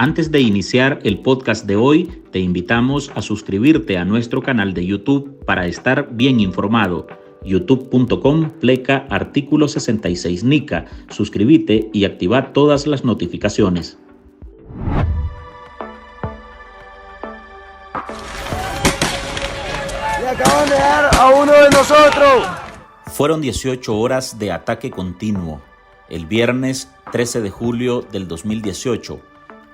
Antes de iniciar el podcast de hoy, te invitamos a suscribirte a nuestro canal de YouTube para estar bien informado. youtube.com/artículo 66 NICA. Suscríbete y activa todas las notificaciones. ¡Le acaban de dar a uno de nosotros! Fueron 18 horas de ataque continuo. El viernes 13 de julio del 2018,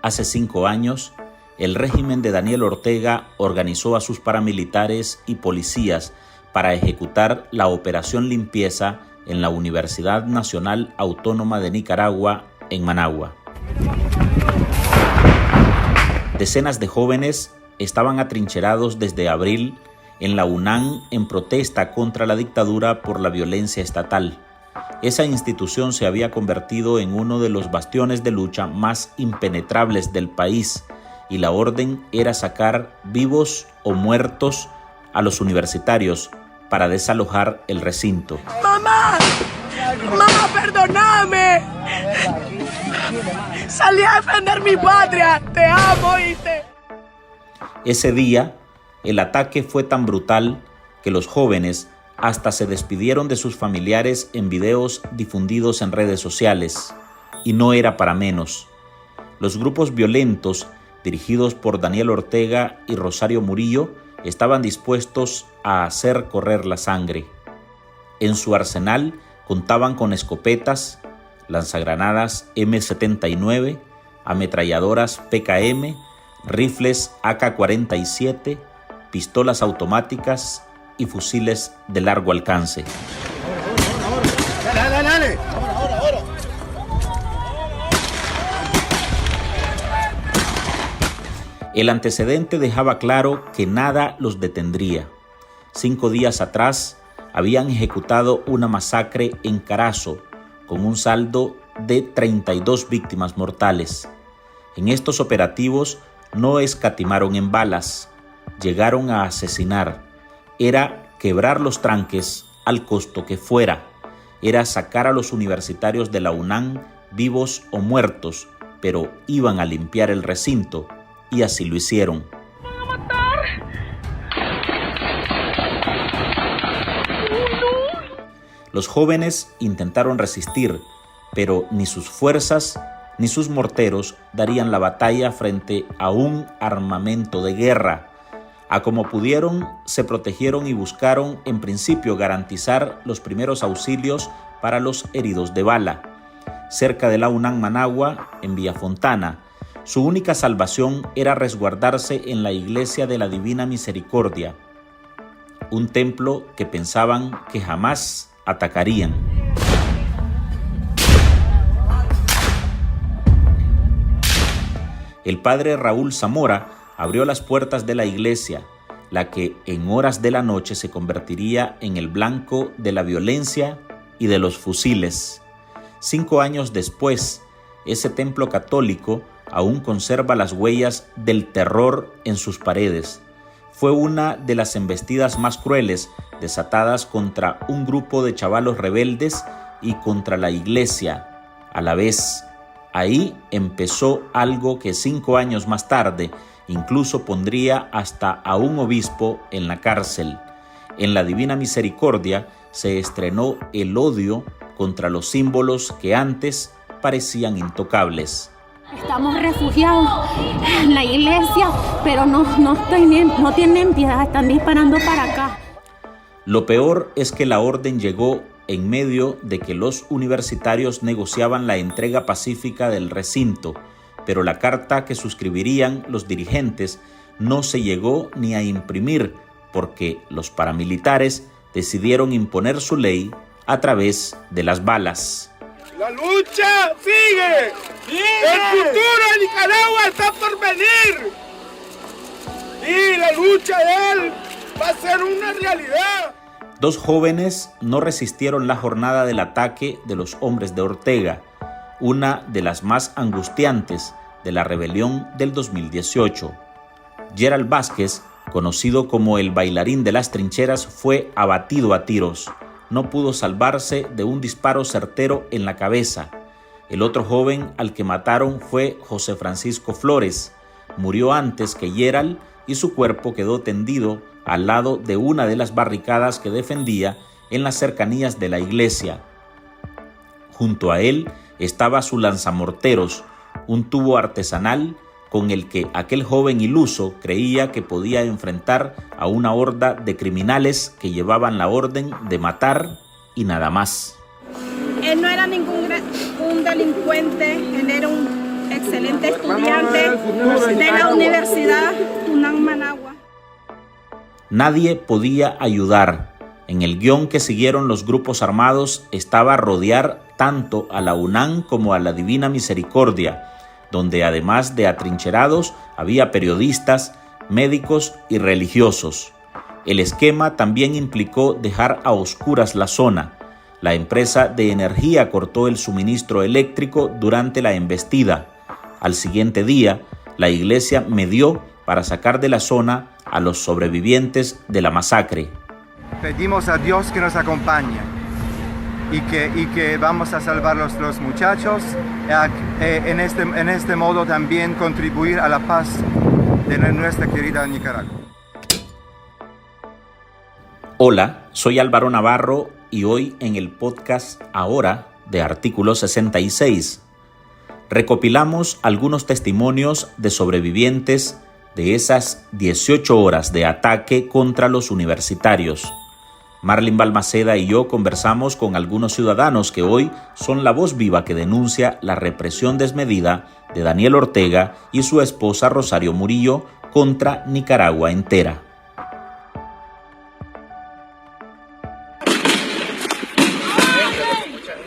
hace 5 años, el régimen de Daniel Ortega organizó a sus paramilitares y policías para ejecutar la Operación Limpieza en la Universidad Nacional Autónoma de Nicaragua, en Managua. Decenas de jóvenes estaban atrincherados desde abril en la UNAM en protesta contra la dictadura por la violencia estatal. Esa institución se había convertido en uno de los bastiones de lucha más impenetrables del país y la orden era sacar vivos o muertos a los universitarios para desalojar el recinto. ¡Mamá! ¡Mamá, perdóname! Salí a defender mi patria. Te amo, ¿oíste? Ese día, el ataque fue tan brutal que los jóvenes hasta se despidieron de sus familiares en videos difundidos en redes sociales. Y no era para menos. Los grupos violentos, dirigidos por Daniel Ortega y Rosario Murillo, estaban dispuestos a hacer correr la sangre. En su arsenal contaban con escopetas, lanzagranadas M79, ametralladoras PKM, rifles AK-47, pistolas automáticas y fusiles de largo alcance. ¡Dale! El antecedente dejaba claro que nada los detendría. 5 días atrás habían ejecutado una masacre en Carazo con un saldo de 32 víctimas mortales. En estos operativos no escatimaron en balas, llegaron a asesinar. Era quebrar los tranques al costo que fuera. Era sacar a los universitarios de la UNAM vivos o muertos, pero iban a limpiar el recinto y así lo hicieron. ¡Me van a matar! Los jóvenes intentaron resistir, pero ni sus fuerzas ni sus morteros darían la batalla frente a un armamento de guerra. A como pudieron, se protegieron y buscaron, en principio, garantizar los primeros auxilios para los heridos de bala. Cerca de la UNAM Managua, en Villafontana, su única salvación era resguardarse en la iglesia de la Divina Misericordia, un templo que pensaban que jamás atacarían. El padre Raúl Zamora abrió las puertas de la iglesia, la que en horas de la noche se convertiría en el blanco de la violencia y de los fusiles. 5 años después, ese templo católico aún conserva las huellas del terror en sus paredes. Fue una de las embestidas más crueles desatadas contra un grupo de chavalos rebeldes y contra la iglesia a la vez. Ahí empezó algo que 5 años más tarde incluso pondría hasta a un obispo en la cárcel. En la Divina Misericordia se estrenó el odio contra los símbolos que antes parecían intocables. Estamos refugiados en la iglesia, pero no tienen piedad, están disparando para acá. Lo peor es que la orden llegó en medio de que los universitarios negociaban la entrega pacífica del recinto, pero la carta que suscribirían los dirigentes no se llegó ni a imprimir porque los paramilitares decidieron imponer su ley a través de las balas. ¡La lucha sigue! ¡El futuro de Nicaragua está por venir! Y la lucha de él va a ser una realidad. 2 jóvenes no resistieron la jornada del ataque de los hombres de Ortega, una de las más angustiantes de la rebelión del 2018. Gerald Vázquez, conocido como el bailarín de las trincheras, fue abatido a tiros. No pudo salvarse de un disparo certero en la cabeza. El otro joven al que mataron fue José Francisco Flores. Murió antes que Gerald y su cuerpo quedó tendido al lado de una de las barricadas que defendía en las cercanías de la iglesia. Junto a él estaba su lanzamorteros, un tubo artesanal con el que aquel joven iluso creía que podía enfrentar a una horda de criminales que llevaban la orden de matar y nada más. Él no era ningún delincuente, él era un excelente estudiante de la Universidad UNAM Managua. Nadie podía ayudar. En el guión que siguieron los grupos armados estaba rodear tanto a la UNAM como a la Divina Misericordia, donde además de atrincherados había periodistas, médicos y religiosos. El esquema también implicó dejar a oscuras la zona. La empresa de energía cortó el suministro eléctrico durante la embestida. Al siguiente día, la iglesia medió para sacar de la zona a los sobrevivientes de la masacre. Pedimos a Dios que nos acompañe y que vamos a salvar los muchachos, en este modo también contribuir a la paz de nuestra querida Nicaragua. Hola, soy Álvaro Navarro y hoy en el podcast Ahora de Artículo 66 recopilamos algunos testimonios de sobrevivientes de esas 18 horas de ataque contra los universitarios. Marlin Balmaceda y yo conversamos con algunos ciudadanos que hoy son la voz viva que denuncia la represión desmedida de Daniel Ortega y su esposa Rosario Murillo contra Nicaragua entera.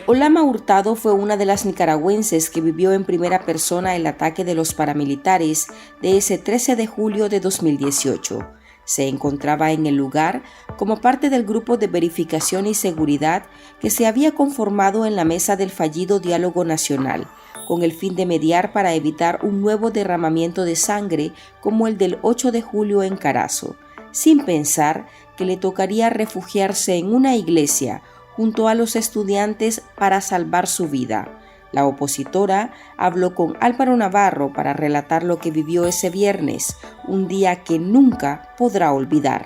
Olama Hurtado fue una de las nicaragüenses que vivió en primera persona el ataque de los paramilitares de ese 13 de julio de 2018. Se encontraba en el lugar como parte del grupo de verificación y seguridad que se había conformado en la mesa del fallido Diálogo Nacional, con el fin de mediar para evitar un nuevo derramamiento de sangre como el del 8 de julio en Carazo, sin pensar que le tocaría refugiarse en una iglesia junto a los estudiantes para salvar su vida. La opositora habló con Álvaro Navarro para relatar lo que vivió ese viernes, un día que nunca podrá olvidar.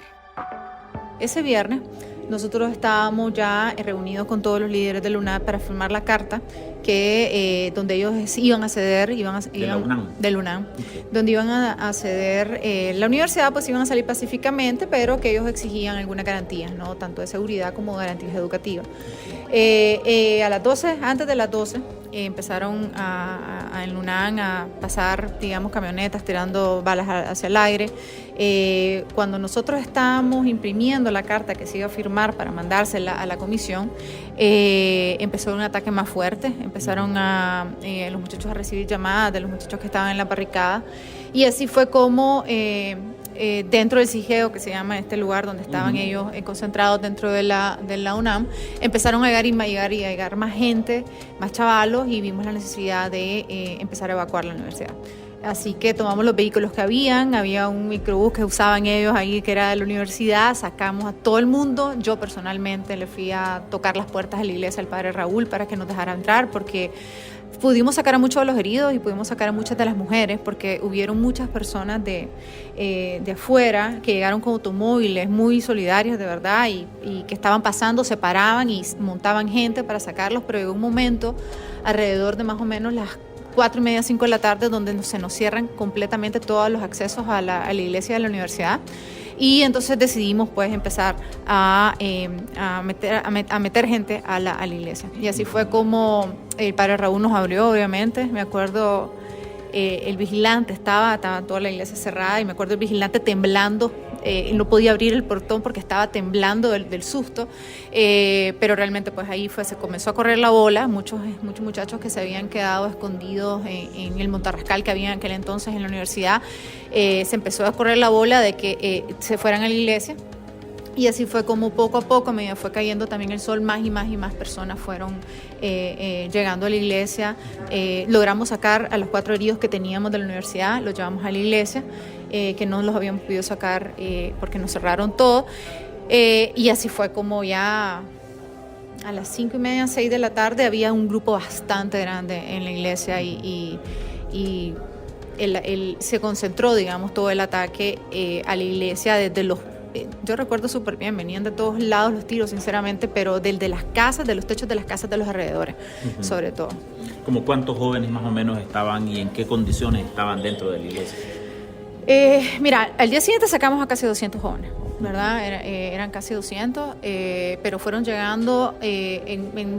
Ese viernes nosotros estábamos ya reunidos con todos los líderes de la UNAM para firmar la carta donde ellos iban a ceder, donde iban a ceder la universidad, pues iban a salir pacíficamente, pero que ellos exigían algunas garantías, ¿no? Tanto de seguridad como garantías educativas. A las 12, antes de las 12, empezaron en UNAM a pasar, digamos, camionetas tirando balas hacia el aire. Cuando nosotros estábamos imprimiendo la carta que se iba a firmar para mandársela a la comisión, empezó un ataque más fuerte. Empezaron los muchachos a recibir llamadas de los muchachos que estaban en la barricada, y así fue como dentro del CIGEO, que se llama este lugar donde estaban ellos concentrados dentro de la UNAM, empezaron a llegar más gente, más chavalos, y vimos la necesidad de empezar a evacuar la universidad. Así que tomamos los vehículos que había un microbús que usaban ellos ahí, que era de la universidad, sacamos a todo el mundo. Yo personalmente le fui a tocar las puertas de la iglesia al padre Raúl para que nos dejara entrar, porque pudimos sacar a muchos de los heridos y pudimos sacar a muchas de las mujeres, porque hubieron muchas personas de afuera que llegaron con automóviles muy solidarios, de verdad, y que estaban pasando, se paraban y montaban gente para sacarlos, pero llegó un momento alrededor de más o menos las 4:30, 5 de la tarde, donde se nos cierran completamente todos los accesos a la iglesia de la universidad. Y entonces decidimos pues empezar a meter gente a la iglesia. Y así fue como el padre Raúl nos abrió, obviamente. Me acuerdo, el vigilante estaba toda la iglesia cerrada, y me acuerdo el vigilante temblando. No podía abrir el portón porque estaba temblando del susto, pero realmente pues ahí se comenzó a correr la bola. Muchos muchachos que se habían quedado escondidos en el montarrascal que había en aquel entonces en la universidad, se empezó a correr la bola de que se fueran a la iglesia. Y así fue como poco a poco, a medida fue cayendo también el sol, más y más personas fueron llegando a la iglesia. Logramos sacar a los 4 heridos que teníamos de la universidad, los llevamos a la iglesia, que no los habíamos podido sacar porque nos cerraron todo. Y así fue como ya a las 5:30, 6 de la tarde, había un grupo bastante grande en la iglesia y se concentró, digamos, todo el ataque a la iglesia desde los... Yo recuerdo súper bien, venían de todos lados los tiros, sinceramente, pero de las casas, de los techos de las casas de los alrededores, sobre todo. ¿Cómo cuántos jóvenes más o menos estaban y en qué condiciones estaban dentro de la iglesia? Mira, al día siguiente sacamos a casi 200 jóvenes, ¿verdad? Eran casi 200, pero fueron llegando en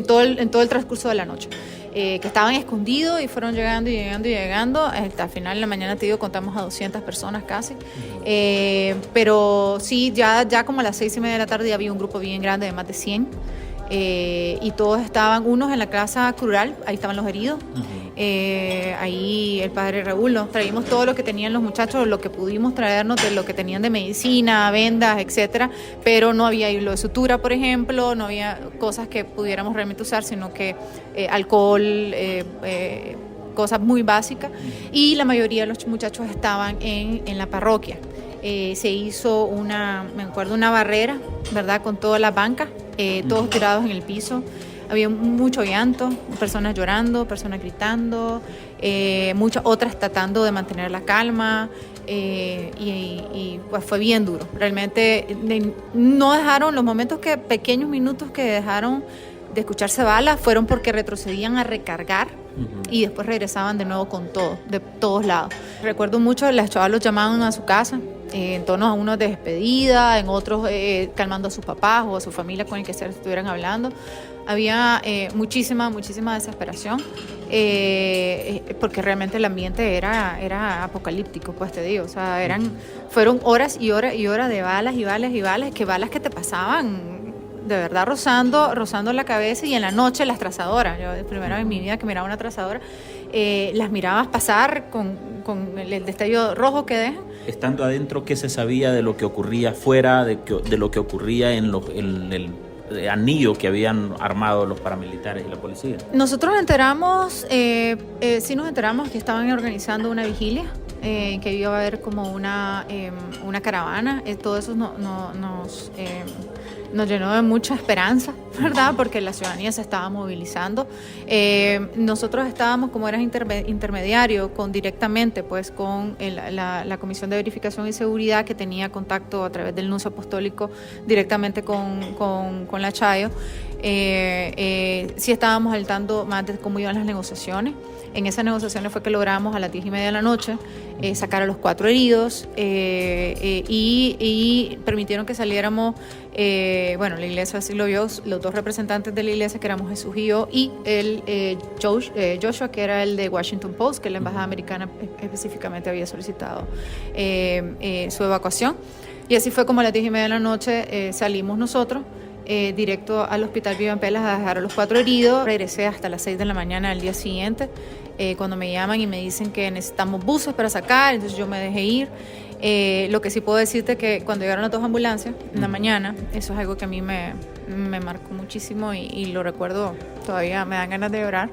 todo el transcurso de la noche. Que estaban escondidos y fueron llegando. Hasta el final de la mañana, te digo, contamos a 200 personas casi. Pero sí, ya como a las 6:30 de la tarde había un grupo bien grande de más de 100. Y todos estaban, unos en la casa rural, ahí estaban los heridos. Ahí el padre Raúl, nos traímos todo lo que tenían los muchachos, lo que pudimos traernos de lo que tenían de medicina, vendas, etcétera, pero no había hilo de sutura, por ejemplo, no había cosas que pudiéramos realmente usar, sino que alcohol, cosas muy básicas, y la mayoría de los muchachos estaban en la parroquia. Se hizo una barrera, ¿verdad?, con todas las bancas, todos tirados en el piso. Había mucho llanto, personas llorando, personas gritando, muchas otras tratando de mantener la calma, y pues fue bien duro. Realmente no dejaron, pequeños minutos que dejaron de escucharse balas fueron porque retrocedían a recargar y después regresaban de nuevo con todo, de todos lados. Recuerdo mucho, los chavalos llamaban a su casa, en tonos a unos de despedida, en otros calmando a sus papás o a su familia con el que estuvieran hablando. Había muchísima desesperación, porque realmente el ambiente era apocalíptico, pues te digo. O sea, fueron horas y horas y horas de balas y balas y balas, que te pasaban de verdad rozando la cabeza, y en la noche las trazadoras. Yo primera vez en mi vida que miraba una trazadora, las mirabas pasar con el destello rojo que dejan. Estando adentro, ¿qué se sabía de lo que ocurría afuera, de lo que ocurría en el anillo que habían armado los paramilitares y la policía? Nosotros sí nos enteramos que estaban organizando una vigilia, que iba a haber como una caravana. Todo eso nos llenó de mucha esperanza, ¿verdad? Porque la ciudadanía se estaba movilizando. Nosotros estábamos, como eras intermediario, directamente pues con la Comisión de Verificación y Seguridad, que tenía contacto a través del nuncio apostólico directamente con la Chayo. Sí estábamos al tanto más de cómo iban las negociaciones. En esas negociaciones fue que logramos a las 10:30 de la noche sacar a los 4 heridos, y permitieron que saliéramos. La iglesia así lo vio, los 2 representantes de la iglesia, que éramos Jesús y yo, y Joshua, que era el de Washington Post, que la embajada americana específicamente había solicitado su evacuación. Y así fue como a las 10:30 de la noche salimos nosotros directo al hospital Viva en Pelas a dejar a los 4 heridos. Regresé hasta las 6 de la mañana del día siguiente, cuando me llaman y me dicen que necesitamos buses para sacar, entonces yo me dejé ir. Lo que sí puedo decirte que cuando llegaron las 2 ambulancias en la mañana, eso es algo que a mí me marcó muchísimo, y lo recuerdo todavía, me dan ganas de llorar,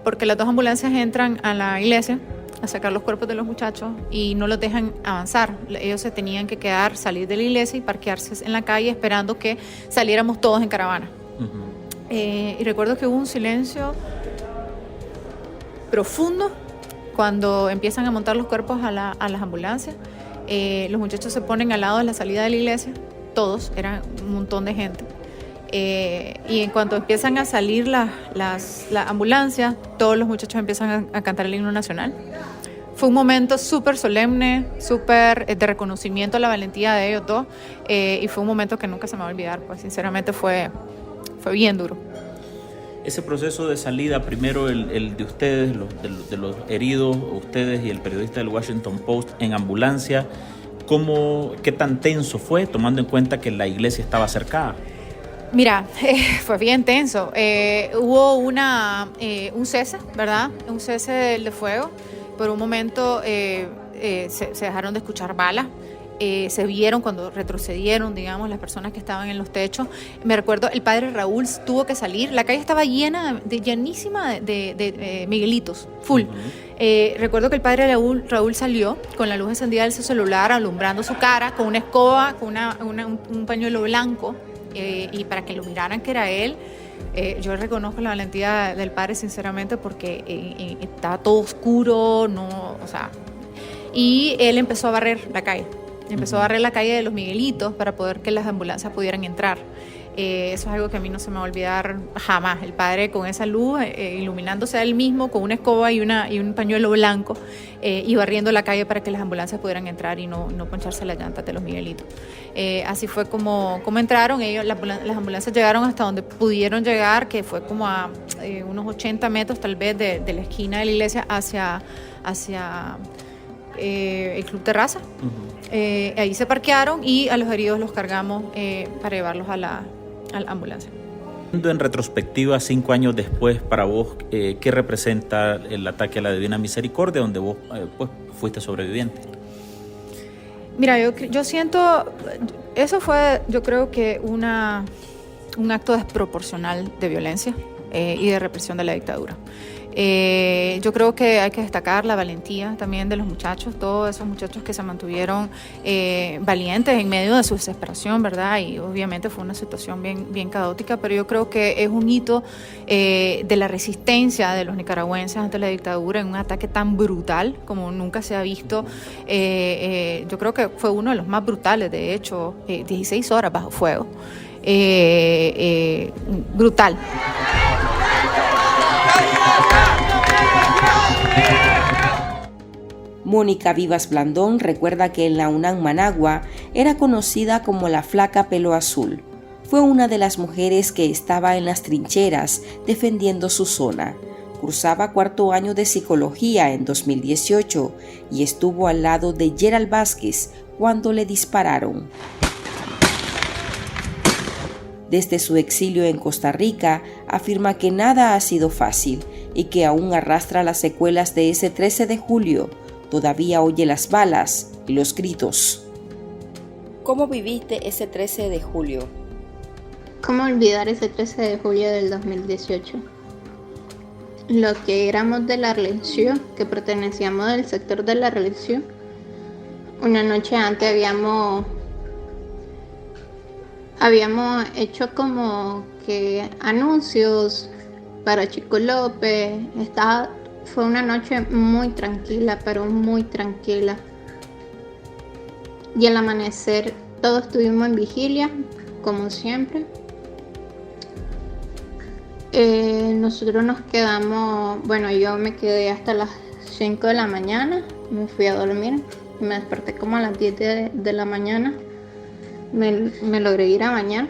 porque las 2 ambulancias entran a la iglesia a sacar los cuerpos de los muchachos y no los dejan avanzar. Ellos se tenían que salir de la iglesia y parquearse en la calle esperando que saliéramos todos en caravana. Y recuerdo que hubo un silencio profundo cuando empiezan a montar los cuerpos a las ambulancias. Los muchachos se ponen al lado de la salida de la iglesia, todos, eran un montón de gente. Y en cuanto empiezan a salir las ambulancias, todos los muchachos empiezan a cantar el himno nacional. Fue un momento súper solemne, súper de reconocimiento a la valentía de ellos dos, y fue un momento que nunca se me va a olvidar, pues sinceramente fue bien duro. Ese proceso de salida, primero el de ustedes, de los heridos, ustedes y el periodista del Washington Post en ambulancia, ¿qué tan tenso fue, tomando en cuenta que la iglesia estaba cercada? Mira, fue bien tenso. Hubo un cese, ¿verdad? Un cese de fuego. Por un momento se dejaron de escuchar balas. Se vieron cuando retrocedieron, digamos, las personas que estaban en los techos. Me recuerdo, el padre Raúl tuvo que salir. La calle estaba llenísima de Miguelitos, full. Recuerdo que el padre Raúl salió con la luz encendida de su celular, alumbrando su cara, con una escoba, con un pañuelo blanco, y para que lo miraran que era él. Yo reconozco la valentía del padre sinceramente porque estaba todo oscuro, y él empezó a barrer la calle. Empezó a barrer la calle de los Miguelitos para poder que las ambulancias pudieran entrar. Eso es algo que a mí no se me va a olvidar jamás. El padre con esa luz, iluminándose a él mismo con una escoba y un pañuelo blanco y barriendo la calle para que las ambulancias pudieran entrar y no poncharse las llantas de los Miguelitos. Así fue como entraron. Las ambulancias llegaron hasta donde pudieron llegar, que fue como a unos 80 metros tal vez de la esquina de la iglesia hacia el Club Terraza. Ahí se parquearon y a los heridos los cargamos para llevarlos a la ambulancia. En retrospectiva, 5 años después, para vos, ¿qué representa el ataque a la Divina Misericordia, donde vos fuiste sobreviviente? Mira, yo siento, eso fue, yo creo que un acto desproporcional de violencia y de represión de la dictadura. Yo creo que hay que destacar la valentía también de los muchachos, todos esos muchachos que se mantuvieron valientes en medio de su desesperación, ¿verdad? Y obviamente fue una situación bien caótica, pero yo creo que es un hito de la resistencia de los nicaragüenses ante la dictadura en un ataque tan brutal como nunca se ha visto. Yo creo que fue uno de los más brutales, de hecho, 16 horas bajo fuego. Brutal. Mónica Vivas Blandón recuerda que en la UNAM Managua era conocida como la Flaca Pelo Azul. Fue una de las mujeres que estaba en las trincheras defendiendo su zona. Cursaba 4º año de psicología en 2018 y estuvo al lado de Gerald Vázquez cuando le dispararon. Desde su exilio en Costa Rica, afirma que nada ha sido fácil y que aún arrastra las secuelas de ese 13 de julio. Todavía oye las balas y los gritos. ¿Cómo viviste ese 13 de julio? ¿Cómo olvidar ese 13 de julio del 2018? Los que éramos de la religión, que pertenecíamos del sector de la religión, una noche antes habíamos hecho como que anuncios para Chico López. Fue una noche muy tranquila, pero muy tranquila. Y al amanecer todos estuvimos en vigilia, como siempre. Nosotros nos quedamos, yo me quedé hasta las 5 de la mañana, me fui a dormir, me desperté como a las 10 de la mañana, me logré ir a bañar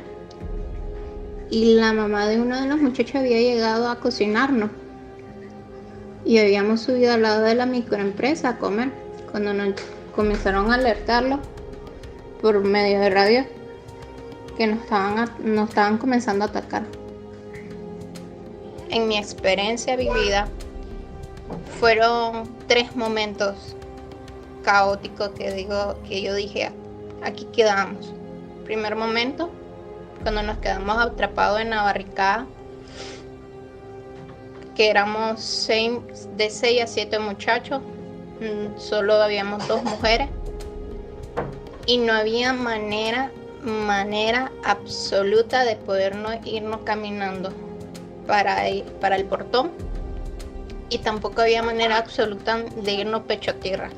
y la mamá de uno de los muchachos había llegado a cocinarnos y habíamos subido al lado de la microempresa a comer cuando nos comenzaron a alertarlo por medio de radio que nos estaban comenzando a atacar. En mi experiencia vivida fueron 3 momentos caóticos que yo dije, aquí quedamos. Primer momento, cuando nos quedamos atrapados en la barricada, que éramos de 6 a 7 muchachos, solo habíamos 2 mujeres y no había manera absoluta de podernos irnos caminando para el portón y tampoco había manera absoluta de irnos pecho a tierra,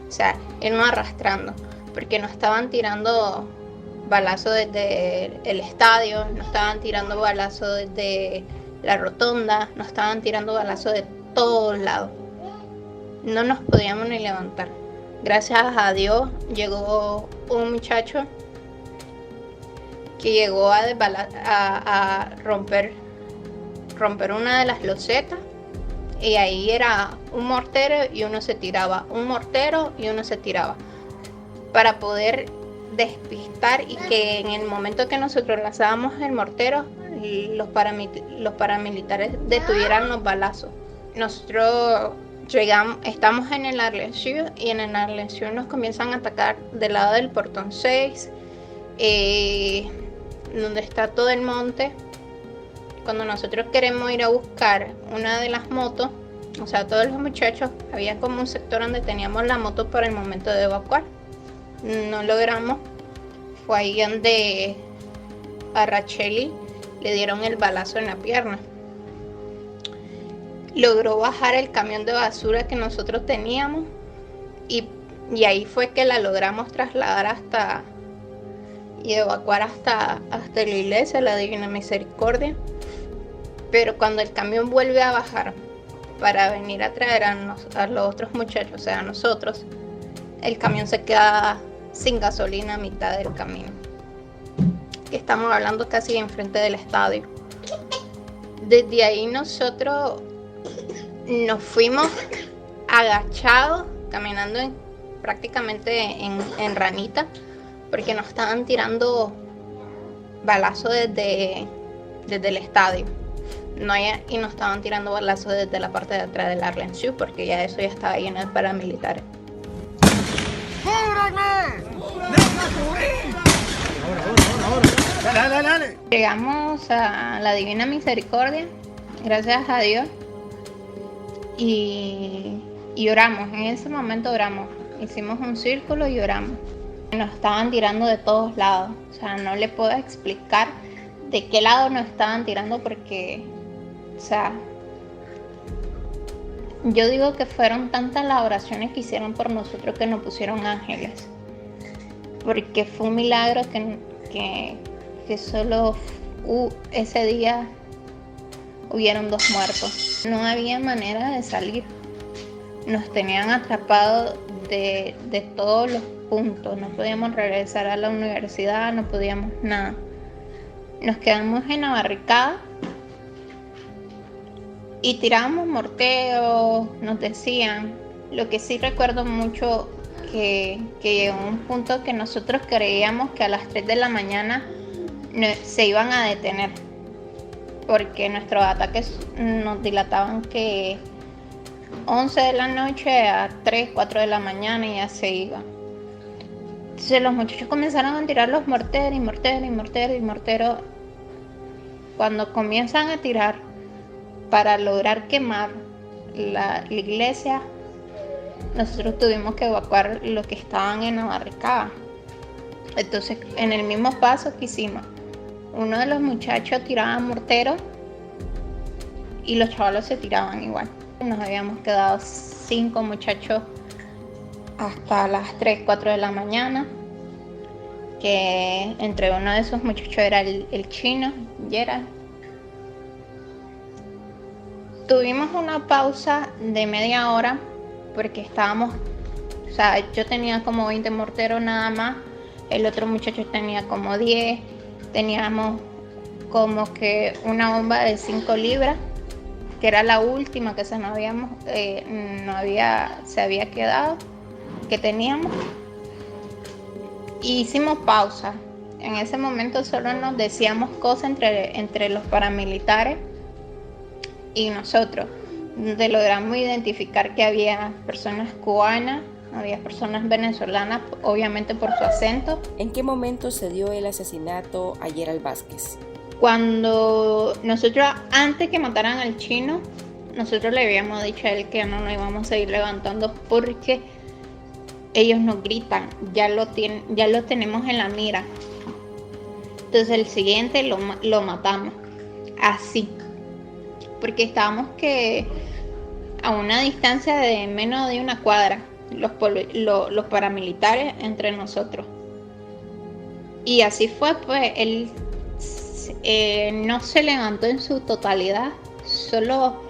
o sea, irnos arrastrando, porque nos estaban tirando balazos desde el estadio, nos estaban tirando balazos desde la rotonda, nos estaban tirando balazos de todos lados. No nos podíamos ni levantar. Gracias a Dios llegó un muchacho que llegó a romper una de las losetas y ahí era un mortero y uno se tiraba, para poder despistar y que en el momento que nosotros lanzábamos el mortero los paramilitares detuvieran los balazos. Nosotros estamos en el Arlencio y en el Arlencio nos comienzan a atacar del lado del portón 6, donde está todo el monte. Cuando nosotros queremos ir a buscar una de las motos, o sea, todos los muchachos, había como un sector donde teníamos la moto para el momento de evacuar. No logramos, fue ahí donde a Racheli le dieron el balazo en la pierna. Logró bajar el camión de basura que nosotros teníamos y ahí fue que la logramos trasladar y evacuar hasta la iglesia, la Divina Misericordia. Pero cuando el camión vuelve a bajar para venir a traer a los otros muchachos, o sea, a nosotros, el camión se queda sin gasolina a mitad del camino. Estamos hablando casi enfrente del estadio. Desde ahí nosotros nos fuimos agachados, caminando prácticamente en ranita, porque nos estaban tirando balazos desde el estadio. Y nos estaban tirando balazos desde la parte de atrás del Arlen Sioux, porque ya eso ya estaba lleno de paramilitares. Dale. Llegamos a la Divina Misericordia, gracias a Dios, y oramos. En ese momento oramos, hicimos un círculo y oramos. Nos estaban tirando de todos lados, o sea, no le puedo explicar de qué lado nos estaban tirando porque, o sea, yo digo que fueron tantas las oraciones que hicieron por nosotros que nos pusieron ángeles, porque fue un milagro que solo ese día hubieron 2 muertos. No había manera de salir, nos tenían atrapados de todos los puntos, no podíamos regresar a la universidad, no podíamos nada. Nos quedamos en la barricada y tirábamos morteros, nos decían. Lo que sí recuerdo mucho que llegó un punto que nosotros creíamos que a las 3 de la mañana se iban a detener, porque nuestros ataques nos dilataban que 11 de la noche a 3, 4 de la mañana y ya se iba. Entonces los muchachos comenzaron a tirar los morteros. Cuando comienzan a tirar para lograr quemar la iglesia, nosotros tuvimos que evacuar los que estaban en la barricada. Entonces, en el mismo paso que hicimos, uno de los muchachos tiraba mortero y los chavalos se tiraban igual. Nos habíamos quedado 5 muchachos hasta las 3, 4 de la mañana, que entre uno de esos muchachos era el chino, Gerald. Tuvimos una pausa de media hora porque estábamos, o sea, yo tenía como 20 morteros nada más, el otro muchacho tenía como 10, teníamos como que una bomba de 5 libras, que era la última que se había quedado, que teníamos. Y hicimos pausa. En ese momento solo nos decíamos cosas entre los paramilitares y nosotros, donde logramos identificar que había personas cubanas, había personas venezolanas, obviamente por su acento. ¿En qué momento se dio el asesinato a Gerald Vázquez? Cuando nosotros, antes que mataran al chino, nosotros le habíamos dicho a él que no nos íbamos a ir levantando porque ellos nos gritan, ya lo tenemos en la mira. Entonces el siguiente lo matamos, así, porque estábamos que a una distancia de menos de 1 cuadra, los paramilitares entre nosotros. Y así fue, pues él no se levantó en su totalidad, solo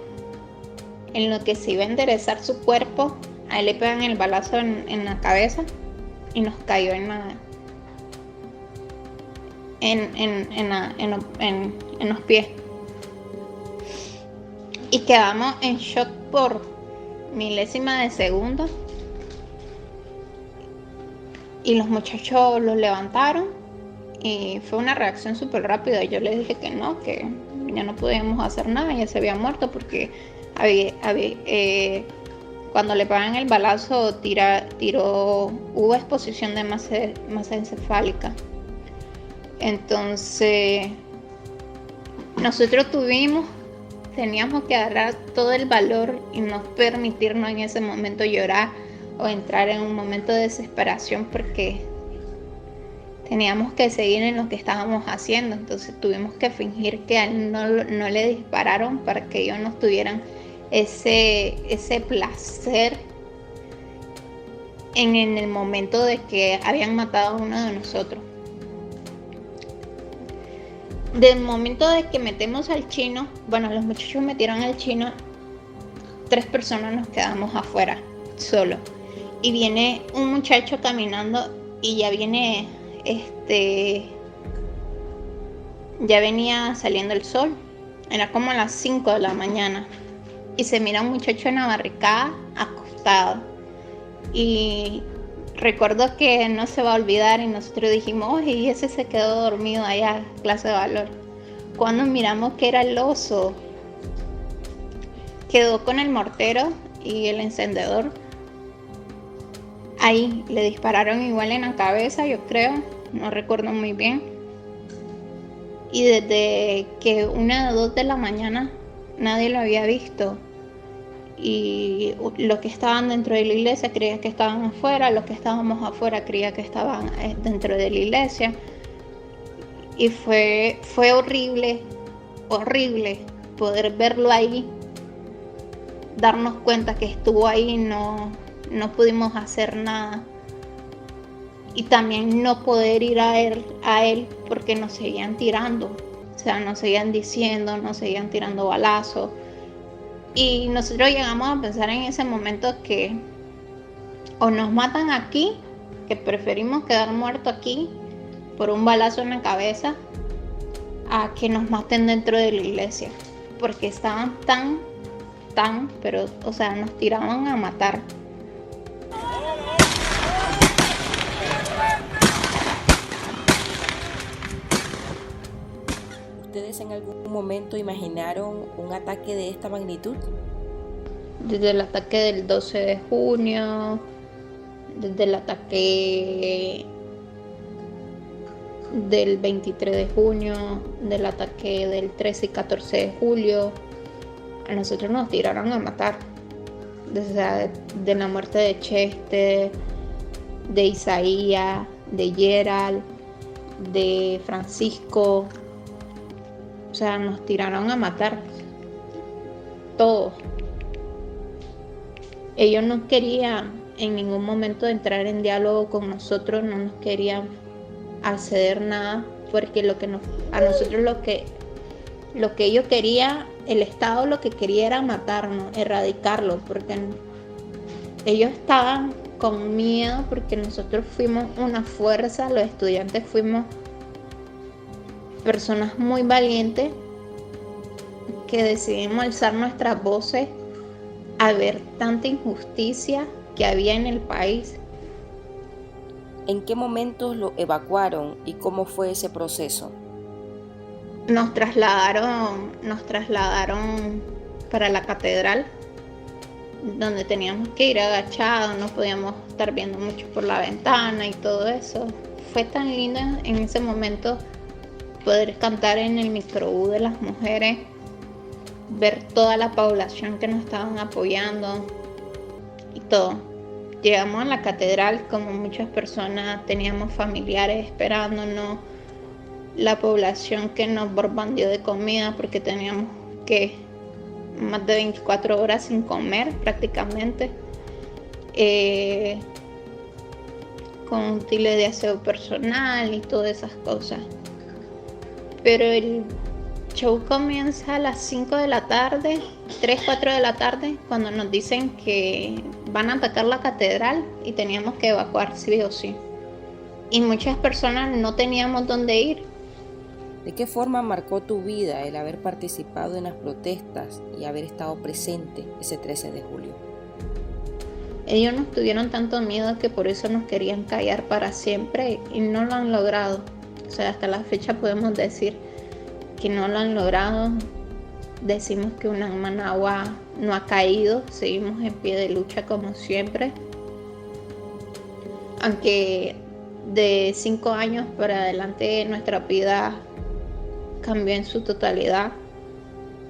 en lo que se iba a enderezar su cuerpo. A él le pegan el balazo en la cabeza y nos cayó en los pies. Y quedamos en shock por milésima de segundo. Y los muchachos los levantaron y fue una reacción súper rápida. Yo les dije que no, que ya no podíamos hacer nada, ya se había muerto porque cuando le pegan el balazo hubo exposición de masa encefálica. Entonces nosotros teníamos que agarrar todo el valor y no permitirnos en ese momento llorar o entrar en un momento de desesperación, porque teníamos que seguir en lo que estábamos haciendo. Entonces tuvimos que fingir que a él no le dispararon para que ellos no tuvieran ese placer en el momento de que habían matado a uno de nosotros. Del momento de que metemos al chino, bueno, los muchachos metieron al chino, 3 personas nos quedamos afuera, solo. Y viene un muchacho caminando y ya viene, ya venía saliendo el sol. Era como a las 5 de la mañana. Y se mira un muchacho en la barricada, acostado. Y recuerdo que no se va a olvidar y nosotros dijimos, oye, y ese se quedó dormido allá, clase de valor. Cuando miramos que era el oso, quedó con el mortero y el encendedor. Ahí le dispararon igual en la cabeza, yo creo, no recuerdo muy bien. Y desde que 1 o 2 de la mañana nadie lo había visto. Y los que estaban dentro de la iglesia creían que estaban afuera, los que estábamos afuera creían que estaban dentro de la iglesia. Y fue horrible poder verlo ahí, darnos cuenta que estuvo ahí y no pudimos hacer nada. Y también no poder ir a él porque nos seguían tirando. O sea, nos seguían diciendo, nos seguían tirando balazos. Y nosotros llegamos a pensar en ese momento que o nos matan aquí, que preferimos quedar muertos aquí por un balazo en la cabeza, a que nos maten dentro de la iglesia. Porque estaban pero, o sea, nos tiraban a matar. ¿Ustedes en algún momento imaginaron un ataque de esta magnitud? Desde el ataque del 12 de junio, desde el ataque del 23 de junio, del ataque del 13 y 14 de julio, a nosotros nos tiraron a matar. Desde de la muerte de Chester, de Isaías, de Gerald, de Francisco. O sea, nos tiraron a matar. Todos. Ellos no querían en ningún momento entrar en diálogo con nosotros, no nos querían acceder nada, porque a nosotros lo que ellos querían, el Estado lo que quería era matarnos, erradicarlo, porque ellos estaban con miedo, porque nosotros fuimos una fuerza, los estudiantes fuimos personas muy valientes que decidimos alzar nuestras voces a ver tanta injusticia que había en el país. ¿En qué momentos lo evacuaron y cómo fue ese proceso? Nos trasladaron para la catedral, donde teníamos que ir agachados, no podíamos estar viendo mucho por la ventana y todo eso. Fue tan lindo en ese momento poder cantar en el microbús de las mujeres, ver toda la población que nos estaban apoyando y todo. Llegamos a la catedral, como muchas personas, teníamos familiares esperándonos, la población que nos bombardeó de comida porque teníamos que más de 24 horas sin comer prácticamente, con útiles de aseo personal y todas esas cosas. Pero el show comienza a las 5 de la tarde, 3, 4 de la tarde, cuando nos dicen que van a atacar la catedral y teníamos que evacuar sí o sí. Y muchas personas no teníamos dónde ir. ¿De qué forma marcó tu vida el haber participado en las protestas y haber estado presente ese 13 de julio? Ellos nos tuvieron tanto miedo que por eso nos querían callar para siempre y no lo han logrado. O sea, hasta la fecha podemos decir que no lo han logrado. Decimos que UNAM Managua no ha caído, seguimos en pie de lucha como siempre. Aunque de 5 años para adelante nuestra vida cambió en su totalidad,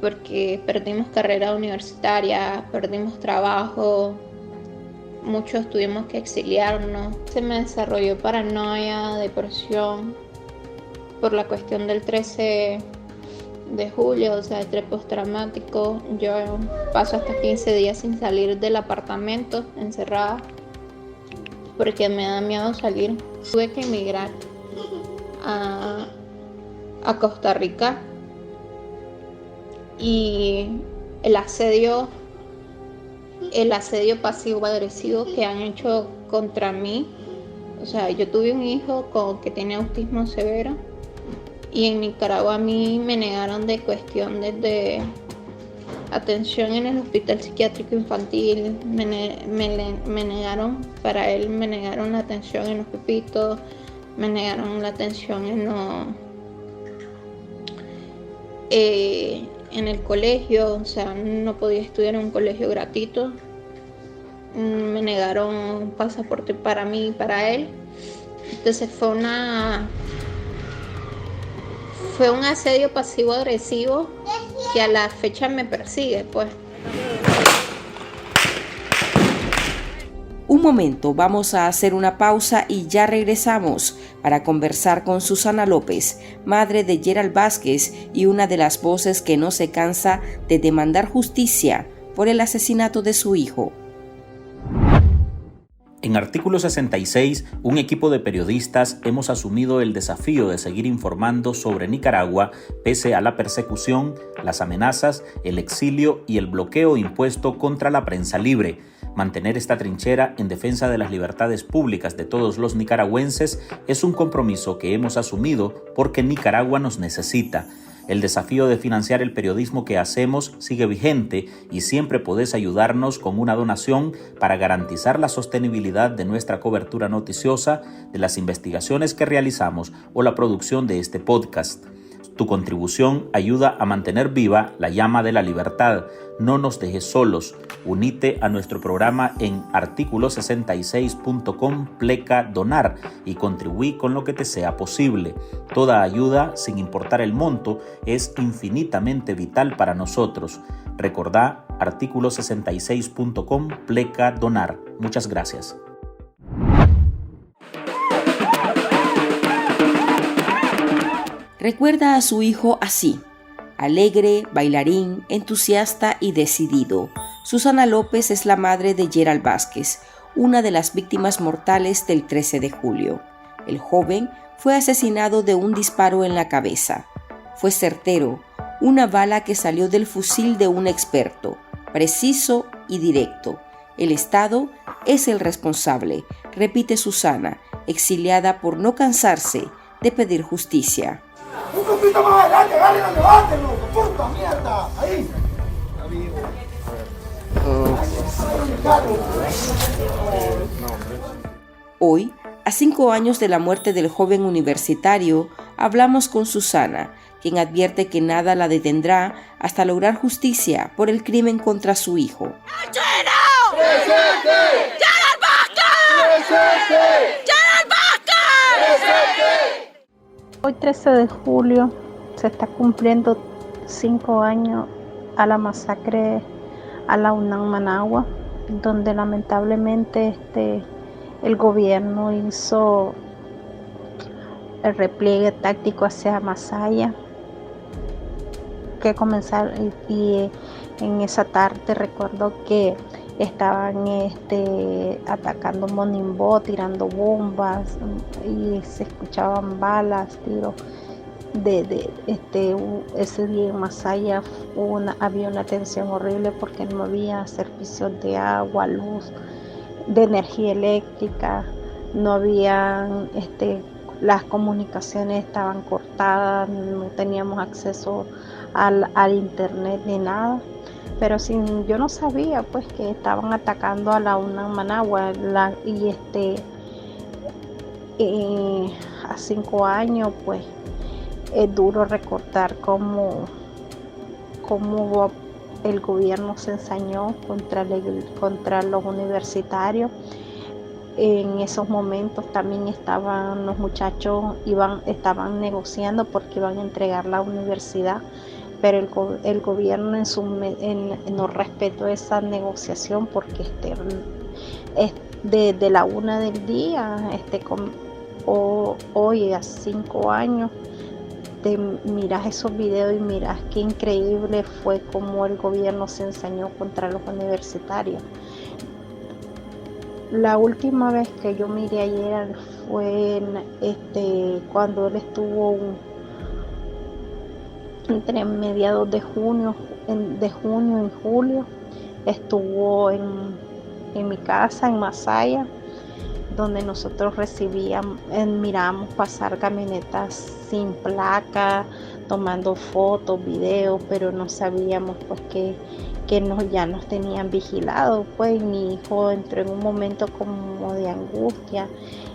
porque perdimos carrera universitaria, perdimos trabajo, muchos tuvimos que exiliarnos. Se me desarrolló paranoia, depresión, por la cuestión del 13 de julio, o sea, estrés postraumático. Yo paso hasta 15 días sin salir del apartamento, encerrada, porque me da miedo salir. Tuve que emigrar a Costa Rica y el asedio pasivo-agresivo que han hecho contra mí. O sea, yo tuve un hijo que tenía autismo severo y en Nicaragua a mí me negaron de cuestión desde atención en el hospital psiquiátrico infantil, me negaron, para él me negaron la atención en los pepitos, me negaron la atención en el colegio, o sea, no podía estudiar en un colegio gratuito. Me negaron un pasaporte para mí y para él. Entonces fue un asedio pasivo-agresivo que a la fecha me persigue, pues. Un momento, vamos a hacer una pausa y ya regresamos para conversar con Susana López, madre de Gerald Vázquez y una de las voces que no se cansa de demandar justicia por el asesinato de su hijo. En Artículo 66, un equipo de periodistas hemos asumido el desafío de seguir informando sobre Nicaragua pese a la persecución, las amenazas, el exilio y el bloqueo impuesto contra la prensa libre. Mantener esta trinchera en defensa de las libertades públicas de todos los nicaragüenses es un compromiso que hemos asumido porque Nicaragua nos necesita. El desafío de financiar el periodismo que hacemos sigue vigente y siempre podés ayudarnos con una donación para garantizar la sostenibilidad de nuestra cobertura noticiosa, de las investigaciones que realizamos o la producción de este podcast. Tu contribución ayuda a mantener viva la llama de la libertad. No nos dejes solos. Unite a nuestro programa en articulo66.com/donar y contribuí con lo que te sea posible. Toda ayuda, sin importar el monto, es infinitamente vital para nosotros. Recordá articulo66.com/donar. Muchas gracias. Recuerda a su hijo así: alegre, bailarín, entusiasta y decidido. Susana López es la madre de Gerald Vázquez, una de las víctimas mortales del 13 de julio. El joven fue asesinado de un disparo en la cabeza. Fue certero, una bala que salió del fusil de un experto, preciso y directo. El Estado es el responsable, repite Susana, exiliada por no cansarse de pedir justicia. Un poquito más adelante, agárrenlo, levántenlo, puta mierda, ahí. Hoy, a 5 años de la muerte del joven universitario, hablamos con Susana, quien advierte que nada la detendrá hasta lograr justicia por el crimen contra su hijo. ¡Presente! ¡Gerald Vázquez! ¡Gerald Vázquez! Hoy 13 de julio se está cumpliendo 5 años a la masacre a la UNAM Managua, donde lamentablemente el gobierno hizo el repliegue táctico hacia Masaya, que comenzaron, y en esa tarde recuerdo que estaban atacando Monimbó, tirando bombas y se escuchaban balas, tiros. Ese día en Masaya había una tensión horrible porque no había servicios de agua, luz, de energía eléctrica, no había, las comunicaciones estaban cortadas, no teníamos acceso al internet ni nada. Pero yo no sabía pues que estaban atacando a la UNAM Managua a 5 años pues es duro recordar cómo el gobierno se ensañó contra los universitarios. En esos momentos también estaban los muchachos, estaban negociando porque iban a entregar la universidad pero el gobierno no respetó esa negociación porque desde la 1 del día, hoy a 5 años, te miras esos videos y miras qué increíble fue como el gobierno se ensañó contra los universitarios. La última vez que yo miré ayer fue cuando él estuvo entre mediados de junio y julio, estuvo en mi casa en Masaya, donde nosotros mirábamos pasar camionetas sin placa, tomando fotos, videos, pero no sabíamos pues que ya nos tenían vigilados. Pues mi hijo entró en un momento como de angustia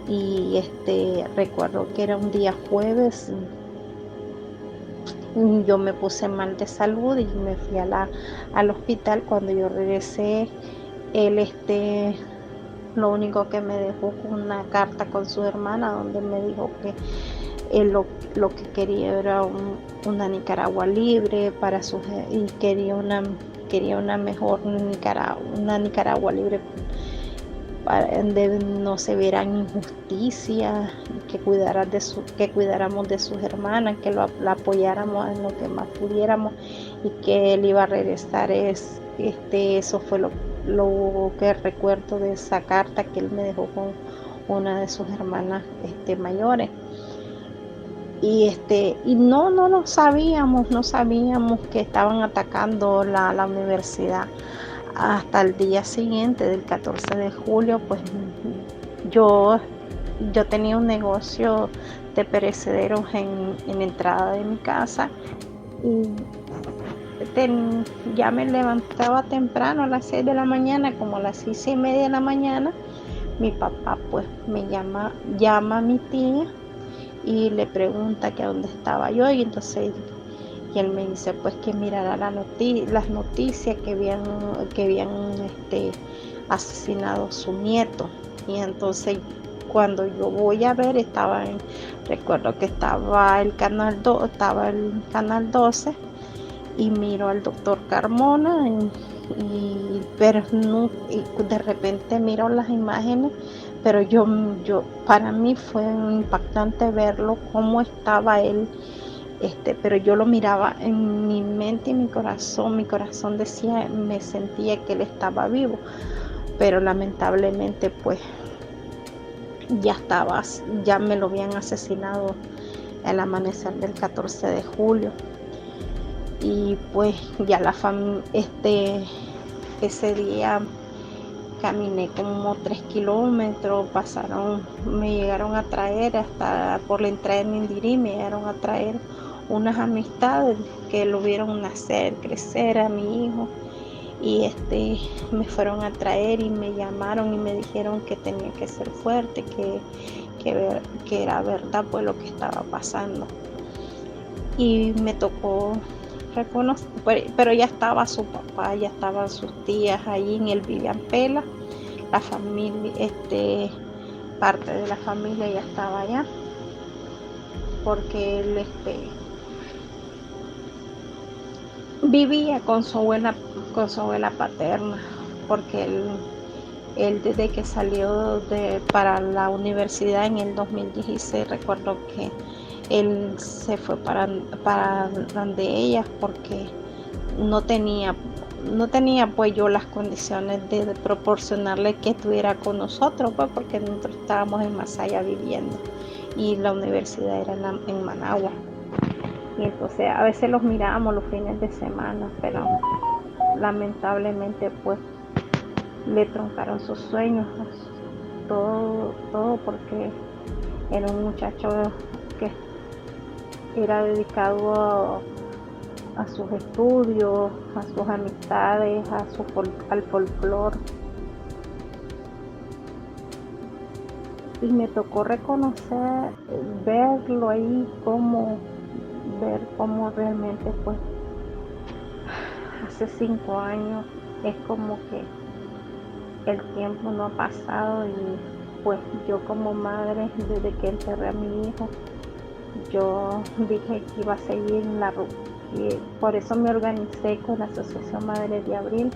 y recuerdo que era un día jueves. Yo me puse mal de salud y me fui al hospital. Cuando yo regresé, él lo único que me dejó fue una carta con su hermana donde me dijo que él lo que quería era una Nicaragua libre y quería una mejor Nicaragua libre donde no se vieran injusticias, que cuidáramos de sus hermanas, que la apoyáramos en lo que más pudiéramos y que él iba a regresar. Eso fue lo que recuerdo de esa carta que él me dejó con una de sus hermanas mayores. Y no sabíamos que estaban atacando la universidad. Hasta el día siguiente, del 14 de julio, pues yo tenía un negocio de perecederos en la entrada de mi casa y ya me levantaba temprano a las 6 de la mañana, como a las 6:30 de la mañana. Mi papá pues me llama a mi tía y le pregunta que dónde estaba yo, y entonces él me dice pues que mirara las noticias que habían asesinado a su nieto. Y entonces cuando yo voy a ver, recuerdo que estaba el canal 12 y miro al doctor Carmona pero de repente miro las imágenes, pero yo para mí fue impactante verlo cómo estaba él, pero yo lo miraba en mi mente y mi corazón decía, me sentía que él estaba vivo, pero lamentablemente pues ya me lo habían asesinado al amanecer del 14 de julio. Y pues ya ese día caminé como 3 kilómetros, me llegaron a traer hasta por la entrada de Nindirí, me llegaron a traer unas amistades que lo vieron nacer, crecer a mi hijo, y me fueron a traer y me llamaron y me dijeron que tenía que ser fuerte, que era verdad pues lo que estaba pasando. Y me tocó reconocer, pero ya estaba su papá, ya estaban sus tías allí, él vivía en Pela, la familia, parte de la familia ya estaba allá, porque él vivía con su abuela paterna, porque él desde que salió para la universidad en el 2016, recuerdo que él se fue para donde ellas porque no tenía pues yo las condiciones de proporcionarle que estuviera con nosotros, pues porque nosotros estábamos en Masaya viviendo y la universidad era en Managua. Y entonces a veces los mirábamos los fines de semana, pero lamentablemente pues le truncaron sus sueños, todo porque era un muchacho que era dedicado a sus estudios, a sus amistades, al folclore. Y me tocó reconocer, verlo ahí, ver cómo realmente pues hace 5 años es como que el tiempo no ha pasado, y pues yo como madre, desde que enterré a mi hijo, yo dije que iba a seguir Y por eso me organicé con la Asociación Madres de Abril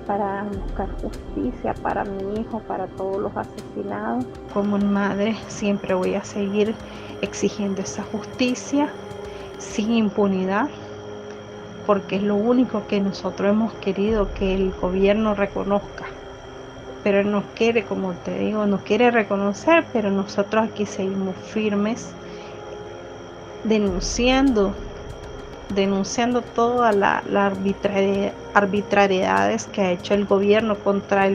para buscar justicia para mi hijo, para todos los asesinados. Como madre siempre voy a seguir exigiendo esa justicia sin impunidad, porque es lo único que nosotros hemos querido que el gobierno reconozca. Pero él nos quiere, como te digo, nos quiere reconocer, pero nosotros aquí seguimos firmes, denunciando todas las arbitrariedades que ha hecho el gobierno contra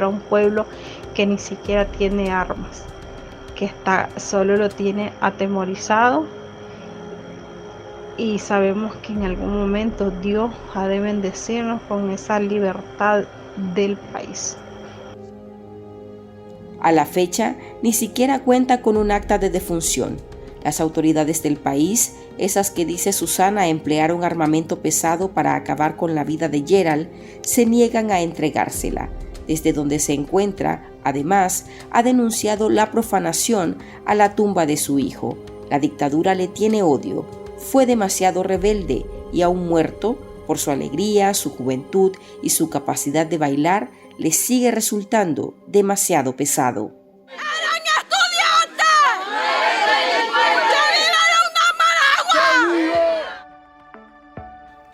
un pueblo que ni siquiera tiene armas, que solo lo tiene atemorizado, y sabemos que en algún momento Dios ha de bendecirnos con esa libertad del país. A la fecha, ni siquiera cuenta con un acta de defunción. Las autoridades del país, esas que dice Susana emplearon armamento pesado para acabar con la vida de Gerald, se niegan a entregársela. Desde donde se encuentra, además, ha denunciado la profanación a la tumba de su hijo. La dictadura le tiene odio. Fue demasiado rebelde y aún muerto, por su alegría, su juventud y su capacidad de bailar, le sigue resultando demasiado pesado.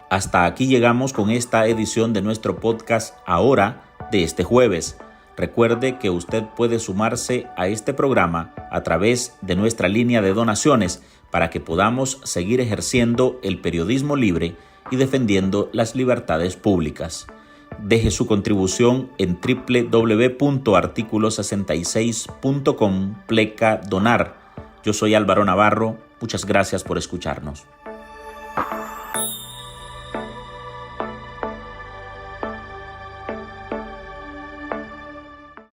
Hasta aquí llegamos con esta edición de nuestro podcast Ahora de este jueves. Recuerde que usted puede sumarse a este programa a través de nuestra línea de donaciones para que podamos seguir ejerciendo el periodismo libre y defendiendo las libertades públicas. Deje su contribución en www.articulo66.com/donar. Yo soy Álvaro Navarro. Muchas gracias por escucharnos.